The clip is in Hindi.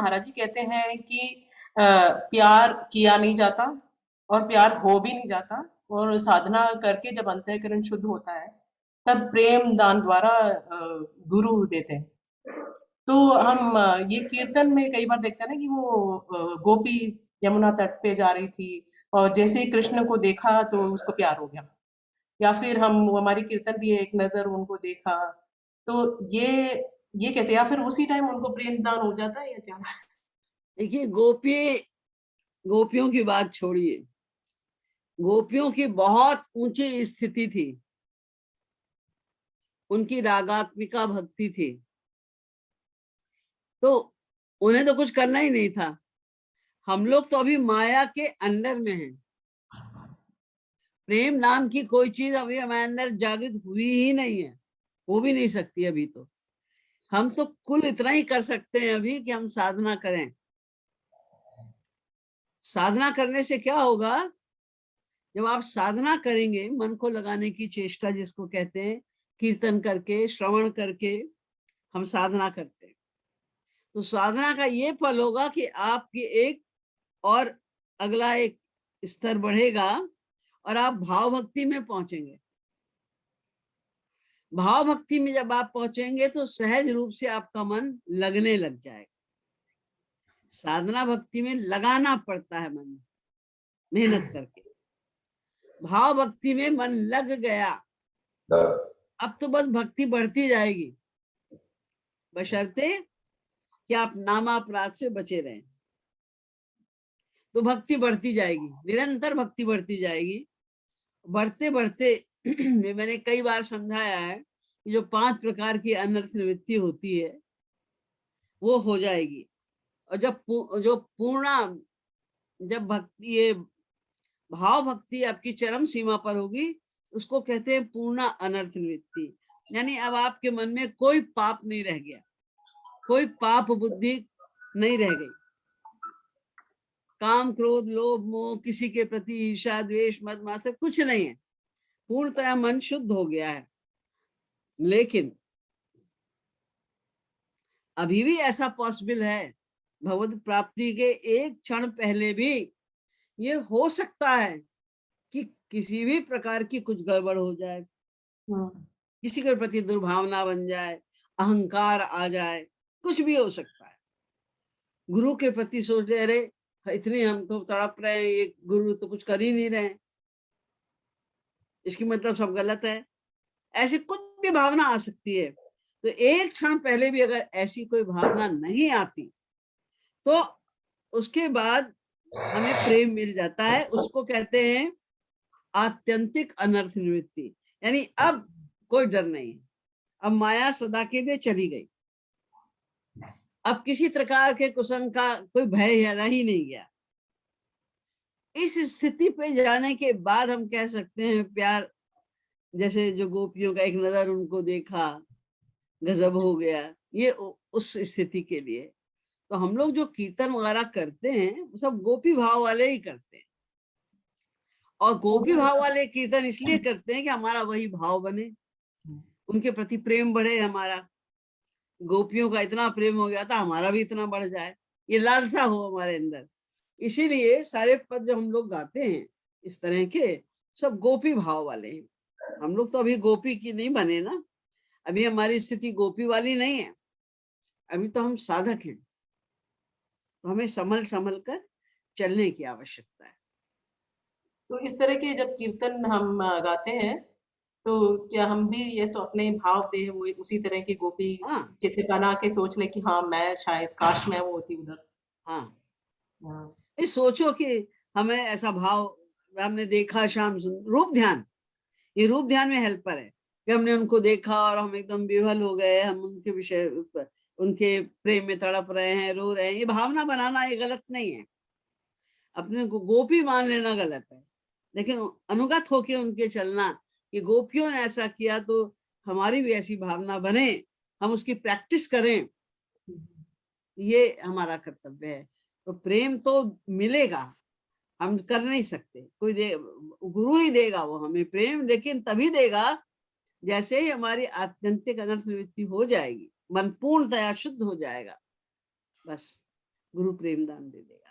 महाराज जी कहते हैं कि प्यार किया नहीं जाता और प्यार हो भी नहीं जाता, और साधना करके जब अंतःकरण शुद्ध होता है तब प्रेम दान द्वारा गुरु देते हैं। तो हम ये कीर्तन में कई बार देखते हैं ना कि वो गोपी यमुना तट पे जा रही थी और जैसे ही कृष्ण को देखा तो उसको प्यार हो गया, या फिर हम हमारी कीर्तन भी है, एक नजर उनको देखा, तो ये कैसे, या फिर उसी टाइम उनको प्रेम दान हो जाता है या क्या? देखिए, गोपियों की बात छोड़िए, गोपियों की बहुत ऊंची स्थिति थी, उनकी रागात्मिका भक्ति थी, तो उन्हें तो कुछ करना ही नहीं था। हम लोग तो अभी माया के अंडर में हैं। प्रेम नाम की कोई चीज अभी हमारे अंदर जागृत हुई ही नहीं है, हो भी नहीं सकती अभी। तो हम तो कुल इतना ही कर सकते हैं अभी कि हम साधना करें। साधना करने से क्या होगा? जब आप साधना करेंगे, मन को लगाने की चेष्टा जिसको कहते हैं, कीर्तन करके, श्रवण करके हम साधना करते हैं, तो साधना का ये फल होगा कि आपकी एक और अगला एक स्तर बढ़ेगा और आप भाव भक्ति में पहुंचेंगे। भाव भक्ति में जब आप पहुंचेंगे तो सहज रूप से आपका मन लगने लग जाएगा। साधना भक्ति में लगाना पड़ता है मन, मेहनत करके। भाव भक्ति में मन लग गया, अब तो बस भक्ति बढ़ती जाएगी, बशर्ते कि आप नामापराध से बचे रहें। तो भक्ति बढ़ती जाएगी, निरंतर भक्ति बढ़ती जाएगी। बढ़ते बढ़ते मैंने कई बार समझाया है कि जो 5 प्रकार की अनर्थ निवृत्ति होती है वो हो जाएगी। और जब भक्ति, ये भाव भक्ति आपकी चरम सीमा पर होगी, उसको कहते हैं पूर्णा अनर्थ निवृत्ति। यानी अब आपके मन में कोई पाप नहीं रह गया, कोई पाप बुद्धि नहीं रह गई। काम, क्रोध, लोभ, मोह, किसी के प्रति ईर्ष्या, द्वेष, मद मात्सर्य कुछ नहीं है। पूर्णतः मन शुद्ध हो गया है। लेकिन अभी भी ऐसा पॉसिबल है, भगवत प्राप्ति के एक क्षण पहले भी ये हो सकता है कि किसी भी प्रकार की कुछ गड़बड़ हो जाए, किसी के प्रति दुर्भावना बन जाए, अहंकार आ जाए, कुछ भी हो सकता है। गुरु के प्रति सोच रहे, अरे इतने हम तो तड़प रहे हैं, ये गुरु तो कुछ कर ही नहीं रहे, इसकी मतलब सब गलत है, ऐसी कुछ भी भावना आ सकती है। तो एक क्षण पहले भी अगर ऐसी कोई भावना नहीं आती तो उसके बाद हमें प्रेम मिल जाता है। उसको कहते हैं आत्यंतिक अनर्थ निवृत्ति। यानी अब कोई डर नहीं है, अब माया सदा के लिए चली गई, अब किसी प्रकार के कुसंग का कोई भय रह ही नहीं गया। इस स्थिति पे जाने के बाद हम कह सकते हैं प्यार, जैसे जो गोपियों का एक नजर उनको देखा, गजब हो गया, ये उस स्थिति के लिए। तो हम लोग जो कीर्तन वगैरह करते हैं वो सब गोपी भाव वाले ही करते हैं, और गोपी भाव वाले कीर्तन इसलिए करते हैं कि हमारा वही भाव बने, उनके प्रति प्रेम बढ़े हमारा। गोपियों का इतना प्रेम हो गया था, हमारा भी इतना बढ़ जाए, ये लालसा हो हमारे अंदर। इसीलिए सारे पद जो हम लोग गाते हैं इस तरह के, सब गोपी भाव वाले हैं। हम लोग तो अभी गोपी की नहीं बने ना, अभी हमारी स्थिति गोपी वाली नहीं है, अभी तो हम साधक हैं। तो हमें संभल संभल कर चलने की आवश्यकता है। तो इस तरह के जब कीर्तन हम गाते हैं, तो क्या हम भी ये अपने भाव दे वो उसी तरह की गोपी हाँ चित्र बना के सोच ले कि हाँ मैं शायद काश मैं वो होती उधर? हाँ, हाँ। इस सोचो कि हमें ऐसा भाव, हमने देखा श्याम सुंदर, रूप ध्यान, ये रूप ध्यान में हेल्पर है कि हमने उनको देखा और हम एकदम विह्वल हो गए, हम उनके विषय उनके प्रेम में तड़प रहे हैं, रो रहे हैं। ये भावना बनाना ये गलत नहीं है, अपने को गोपी मान लेना गलत है, लेकिन अनुगत होके उनके चलना कि गोपियों ने ऐसा किया तो हमारी भी ऐसी भावना बने, हम उसकी प्रैक्टिस करें, ये हमारा कर्तव्य है। तो प्रेम तो मिलेगा, हम कर नहीं सकते, कोई दे, गुरु ही देगा वो हमें प्रेम, लेकिन तभी देगा जैसे ही हमारी आत्यंतिक अनर्थ निवृत्ति हो जाएगी, मन पूर्णतया शुद्ध हो जाएगा, बस गुरु प्रेम दान दे देगा।